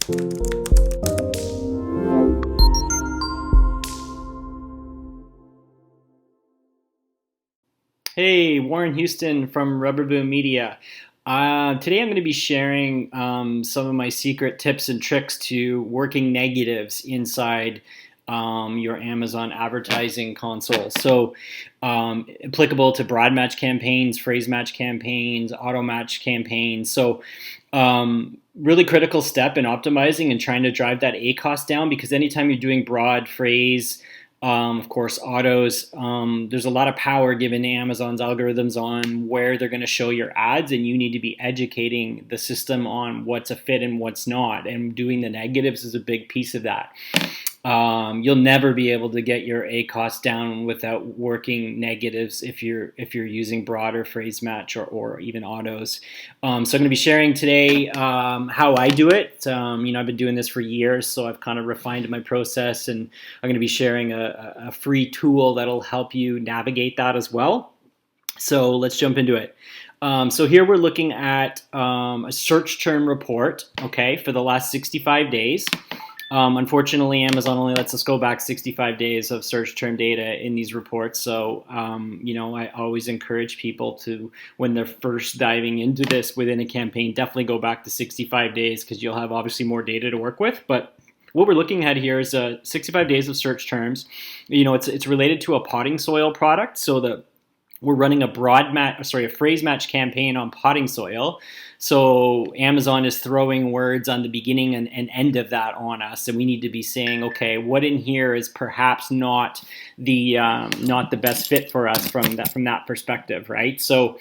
Hey, Warren Houston from Rubber Boom Media. Today I'm going to be sharing some of my secret tips and tricks to working negatives inside your Amazon advertising console. So, applicable to broad match campaigns, phrase match campaigns, auto match campaigns. So, really critical step in optimizing and trying to drive that A cost down, because anytime you're doing broad phrase, of course, autos, there's a lot of power given to Amazon's algorithms on where they're going to show your ads, and you need to be educating the system on what's a fit and what's not. And doing the negatives is a big piece of that. You'll never be able to get your A cost down without working negatives if you're using broader phrase match or even autos. So I'm going to be sharing today how I do it. I've been doing this for years, so I've kind of refined my process, and I'm going to be sharing a free tool that'll help you navigate that as well. So let's jump into it. So here we're looking at a search term report, okay, for the last 65 days. Unfortunately, Amazon only lets us go back 65 days of search term data in these reports. So, I always encourage people to, when they're first diving into this within a campaign, definitely go back to 65 days, because you'll have obviously more data to work with. But what we're looking at here is 65 days of search terms. It's related to a potting soil product. So we're running a phrase match campaign on potting soil. So Amazon is throwing words on the beginning and end of that on us, and we need to be saying, okay, what in here is perhaps not the best fit for us from that perspective, right? So,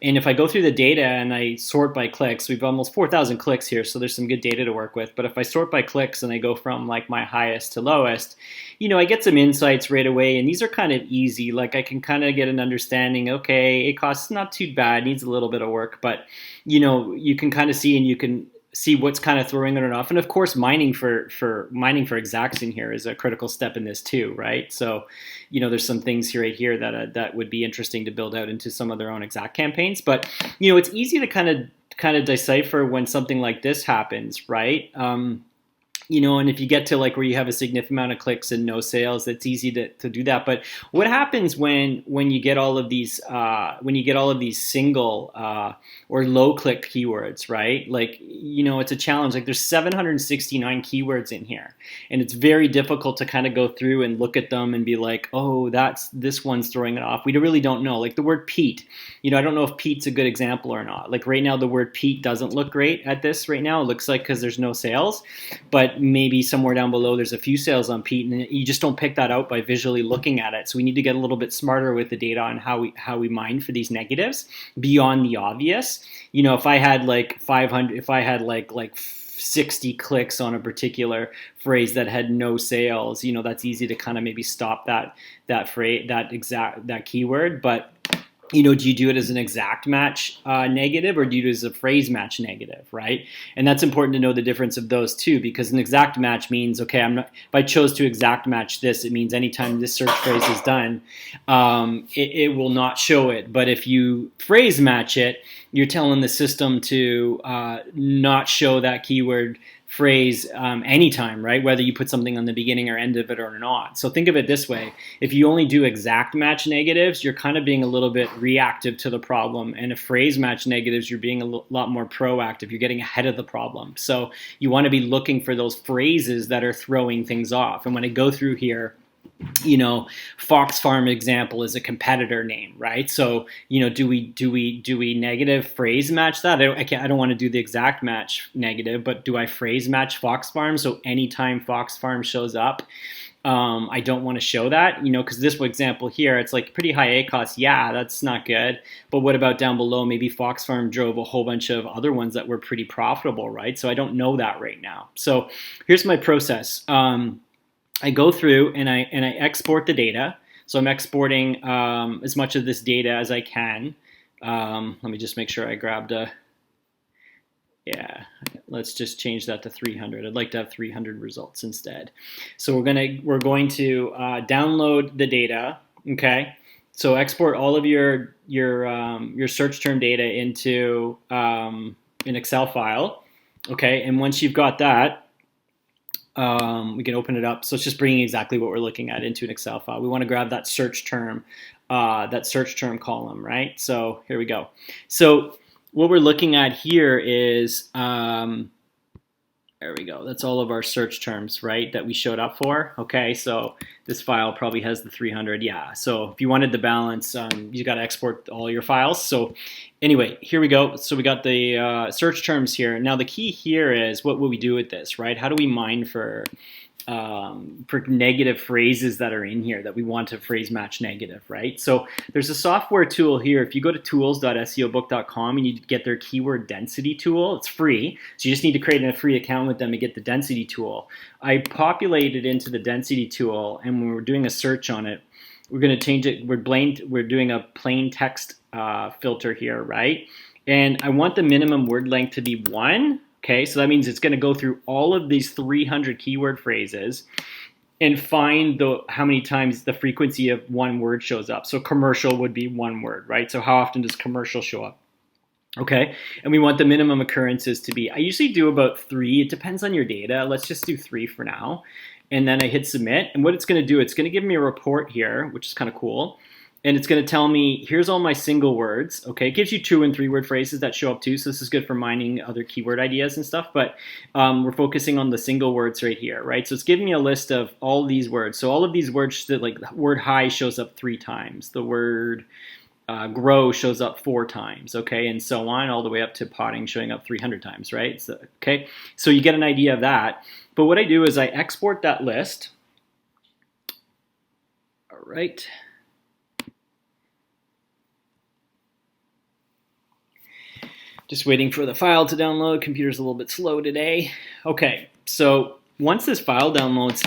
and if I go through the data and I sort by clicks, we've almost 4,000 clicks here, so there's some good data to work with. But if I sort by clicks and I go from like my highest to lowest, I get some insights right away, and these are kind of easy. Like I can kind of get an understanding, okay, it costs not too bad, needs a little bit of work, but you can kind of see, and you can see what's kind of throwing it off. And of course, mining for exacts in here is a critical step in this too, right? So, there's some things here right here that would be interesting to build out into some of their own exact campaigns. But it's easy to kind of decipher when something like this happens, right? And if you get to like where you have a significant amount of clicks and no sales, it's easy to do that. But what happens when you get all of these single or low click keywords, right? Like, it's a challenge. Like there's 769 keywords in here, and it's very difficult to kind of go through and look at them and be like, oh, this one's throwing it off. We really don't know. Like the word Pete, I don't know if Pete's a good example or not. Like right now, the word Pete doesn't look great at this right now. It looks like because there's no sales, but maybe somewhere down below there's a few sales on Pete, and you just don't pick that out by visually looking at it. So we need to get a little bit smarter with the data on how we mine for these negatives beyond the obvious. If I had like 500, if I had like 60 clicks on a particular phrase that had no sales, that's easy to kind of maybe stop that phrase, that keyword. But do you do it as an exact match negative, or do you do it as a phrase match negative, right? And that's important to know the difference of those two, because an exact match means, okay, if I chose to exact match this, it means anytime this search phrase is done, it will not show it. But if you phrase match it, you're telling the system to not show that keyword phrase anytime, right? Whether you put something on the beginning or end of it or not. So think of it this way. If you only do exact match negatives, you're kind of being a little bit reactive to the problem. And if phrase match negatives, you're being a lot more proactive. You're getting ahead of the problem. So you want to be looking for those phrases that are throwing things off. And when I go through here, Fox Farm example is a competitor name, right? So, do we negative phrase match that? I don't want to do the exact match negative, but do I phrase match Fox Farm? So anytime Fox Farm shows up, I don't want to show that, because this example here, it's like pretty high A cost. Yeah, that's not good. But what about down below? Maybe Fox Farm drove a whole bunch of other ones that were pretty profitable, right? So I don't know that right now. So here's my process. I go through and I export the data. So I'm exporting as much of this data as I can. Let me just make sure I grabbed let's just change that to 300. I'd like to have 300 results instead. So we're going to download the data. Okay. So export all of your search term data into an Excel file. Okay, and once you've got that, we can open it up. So it's just bringing exactly what we're looking at into an Excel file. We want to grab that search term column, right? So here we go. So what we're looking at here is, there we go. That's all of our search terms, right, that we showed up for. Okay, so this file probably has the 300. Yeah, so if you wanted the balance, you got to export all your files. So anyway, here we go. So we got the search terms here. Now the key here is what will we do with this, right? How do we mine for negative phrases that are in here that we want to phrase match negative, right? So there's a software tool here. If you go to tools.seobook.com and you get their keyword density tool, it's free. So you just need to create a free account with them and get the density tool. I populated into the density tool, and when we're doing a search on it, we're going to change it. We're doing a plain text filter here, right? And I want the minimum word length to be 1. Okay, so that means it's going to go through all of these 300 keyword phrases and find how many times the frequency of one word shows up. So commercial would be 1 word, right? So how often does commercial show up? Okay, and we want the minimum occurrences to be, I usually do about 3. It depends on your data. Let's just do 3 for now. And then I hit submit. And what it's going to do, it's going to give me a report here, which is kind of cool. And it's going to tell me, here's all my single words. Okay, it gives you 2 and 3 word phrases that show up too. So this is good for mining other keyword ideas and stuff. But we're focusing on the single words right here, right? So it's giving me a list of all these words. So all of these words, like the word high shows up 3 times. The word grow shows up 4 times, okay, and so on, all the way up to potting showing up 300 times, right? So, okay, so you get an idea of that. But what I do is I export that list. All right. Just waiting for the file to download. Computer's a little bit slow today. Okay, so once this file downloads,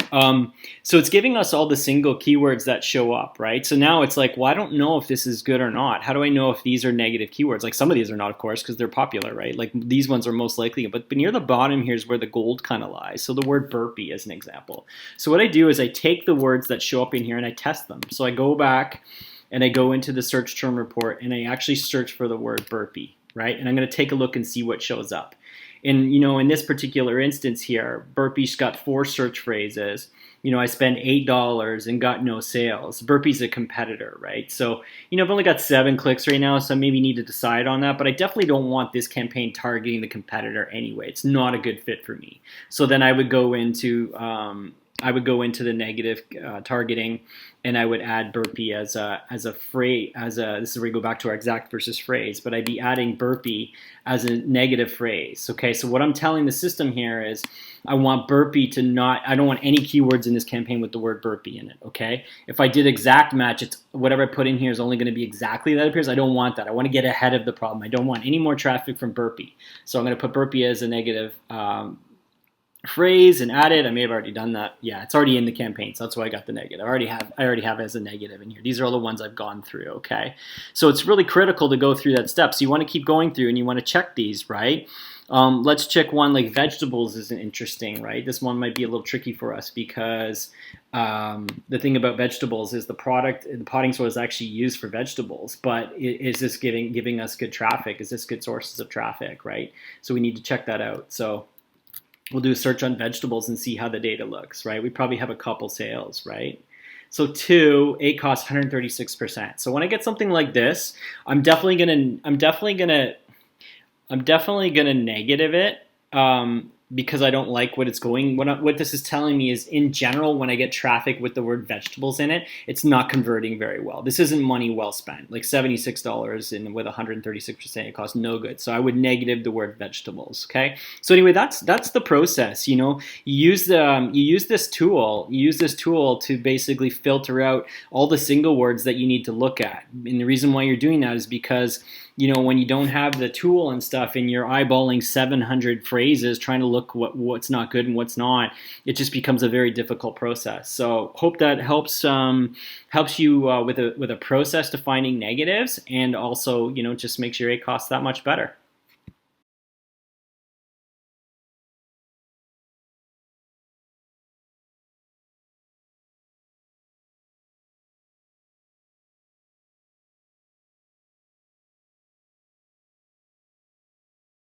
so it's giving us all the single keywords that show up, right? So now it's like, well, I don't know if this is good or not. How do I know if these are negative keywords? Like some of these are not, of course, because they're popular, right? Like these ones are most likely, but near the bottom here is where the gold kind of lies. So the word burpee is an example. So what I do is I take the words that show up in here and I test them. So I go back and I go into the search term report and I actually search for the word burpee, right? And I'm going to take a look and see what shows up. And, in this particular instance here, burpee's got 4 search phrases. I spent $8 and got no sales. Burpee's a competitor, right? So, I've only got 7 clicks right now, so I maybe need to decide on that. But I definitely don't want this campaign targeting the competitor anyway. It's not a good fit for me. So then I would go into the negative targeting, and I would add burpee as a phrase, this is where we go back to our exact versus phrase, but I'd be adding burpee as a negative phrase. Okay, so what I'm telling the system here is I want burpee I don't want any keywords in this campaign with the word burpee in it, okay? If I did exact match, it's whatever I put in here is only going to be exactly that appears. I don't want that. I want to get ahead of the problem. I don't want any more traffic from burpee. So I'm going to put burpee as a negative phrase and add it. I may have already done that. Yeah, it's already in the campaign, so that's why I got the negative. I already have it as a negative in here. These are all the ones I've gone through, okay? So it's really critical to go through that step. So you want to keep going through and you want to check these, right? Let's check one like vegetables is interesting, right? This one might be a little tricky for us because the thing about vegetables is the potting soil is actually used for vegetables, but is this giving us good traffic? Is this good sources of traffic, right? So we need to check that out. So we'll do a search on vegetables and see how the data looks, right? We probably have a couple sales, right? So 2, 8 costs 136%. So when I get something like this, I'm definitely gonna negative it because I don't like what it's going. What this is telling me is, in general, when I get traffic with the word vegetables in it, it's not converting very well. This isn't money well spent. Like $76 and with 136%, it costs no good. So I would negative the word vegetables. Okay. So anyway, that's the process. You use this tool to basically filter out all the single words that you need to look at. And the reason why you're doing that is because when you don't have the tool and stuff and you're eyeballing 700 phrases trying to look what's not good and what's not, it just becomes a very difficult process. So hope that helps you with a process to finding negatives, and also just makes your ACOS that much better.